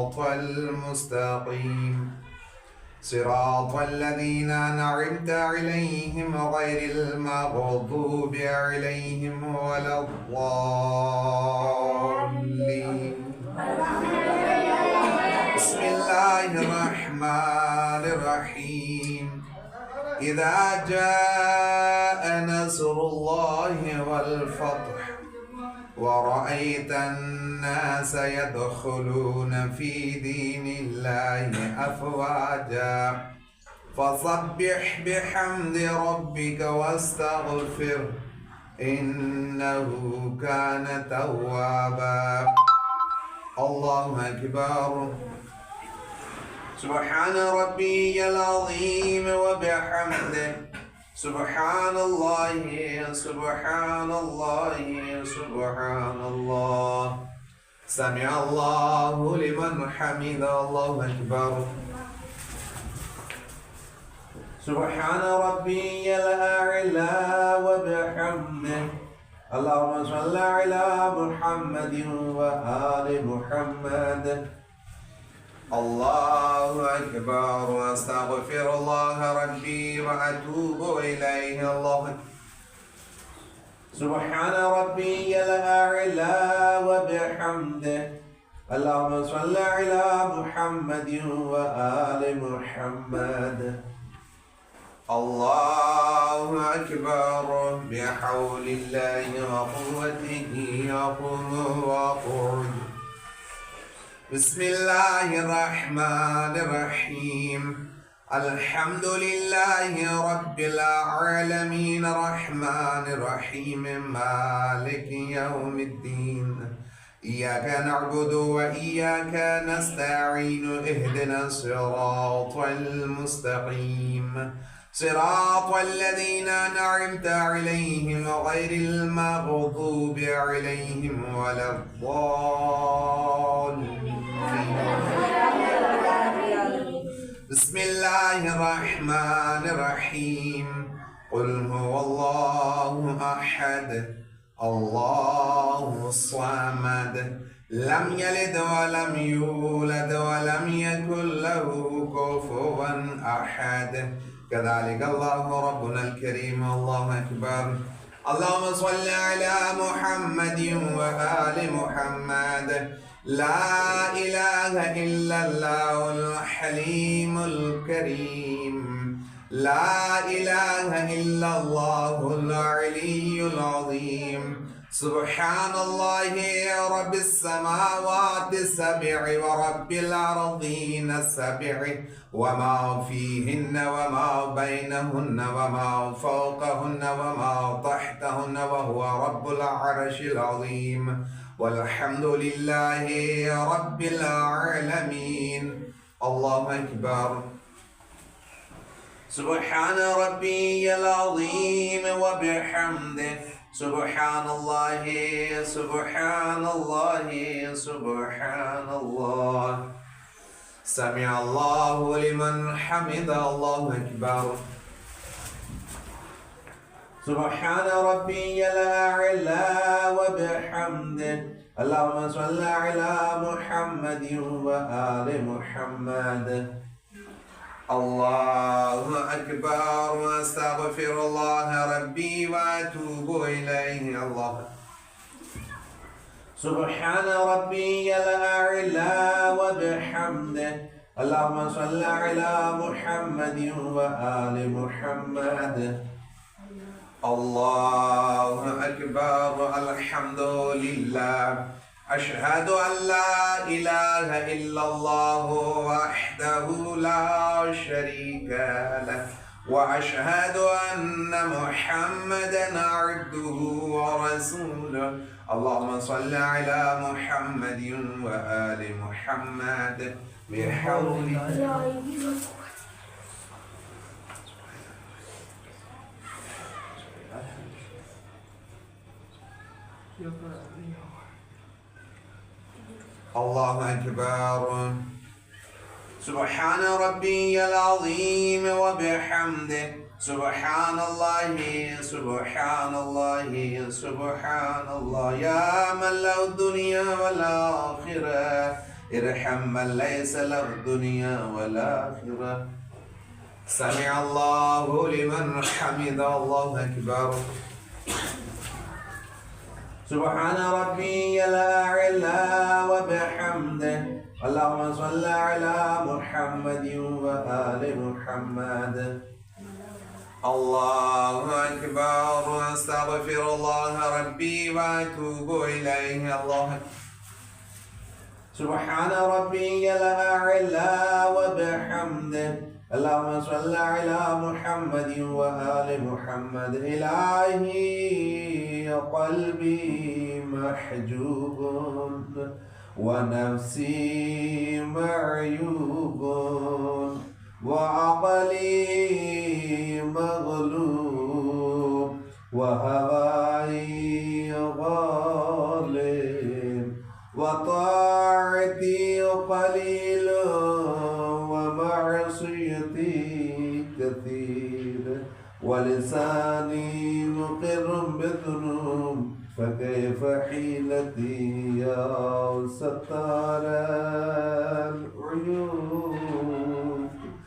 الصراط المستقيم صراط الذين أنعمت عليهم غير المغضوب عليهم ولا الضالين. بسم الله الرحمن الرحيم. إذا جاء نصر الله والفتح ورأيت الناس يدخلون في دين الله أفواجا فسبح بحمد ربك واستغفره إنه كان توابا. الله أكبر. سبحان ربي العظيم وبحمده سبحان الله سبحان الله سبحان الله. سمع الله لمن حمد. الله أكبر. سبحان ربي الأعلى وبحمده. اللهم صل على محمد وآل محمد. الله أكبر. واستغفر الله ربي وأتوب إليه. الله سبحان ربي الأعلى وبحمده. اللهم صل على محمد وآل محمد. الله أكبر. بحول الله وقوته أقوم وأقعد. بسم الله الرحمن الرحيم. الحمد لله رب العالمين الرحمن الرحيم مالك يوم الدين. إياك نعبد وإياك نستعين. اهدنا الصراط المستقيم صراط الذين أنعمت عليهم غير المغضوب عليهم ولا الضالين. بسم الله الرحمن الرحيم. قل هو الله أحد الله الصمد لم يلد ولم يولد ولم يكن له كفوا أحد. كذلك الله ربنا الكريم. الله أكبر. اللهم صل على محمد وآل محمد. لا إله إلا الله الحليم الكريم. لا إله إلا الله العلي العظيم. سبحان الله رب السماوات السبع ورب الأرضين السبع وما فيهن وما بينهن وما فوقهن وما تحتهن وهو رب العرش العظيم. والحمد لله رب العالمين. الله أكبر. سبحان ربي العظيم وبحمده سبحان الله سبحان الله سبحان الله. سمع الله لمن حمد. الله أكبر. سبحان ربي الأعلى وبحمده. اللهم صل على محمد وآل محمد. الله أكبر. واستغفر الله ربي وأتوب إليه. الله سبحان ربي الأعلى وبحمده. اللهم صل على محمد وآل محمد. الله أكبر. الحمد لله. أشهد أن لا إله إلا الله وحده لا شريك له وأشهد أن محمدا عبده ورسوله. اللهم صل على محمد وآل محمد بحول الله أكبر. سبحان ربي العظيم وبحمده سبحان الله سبحان الله سبحان الله. يا من له الدنيا والآخرة ارحم من ليس له الدنيا والآخرة. سمع الله لمن حمده. الله أكبر. سبحان ربي الأعلى وبحمده. اللهم صل على محمد وآل محمد. الله أكبر. أستغفر الله ربي وأتوب إليه. الله أكبر. سبحان ربي الأعلى وبحمده. اللهم صل على محمد وآل محمد. إلهي قلبي محجوب ونفسي معيوب وعقلي مغلوب وهواي غالب وطاعتي قليل ومعصيتي كثير ولساني مقر بالذنوب فكيف حيلتي يا ستار العيوب.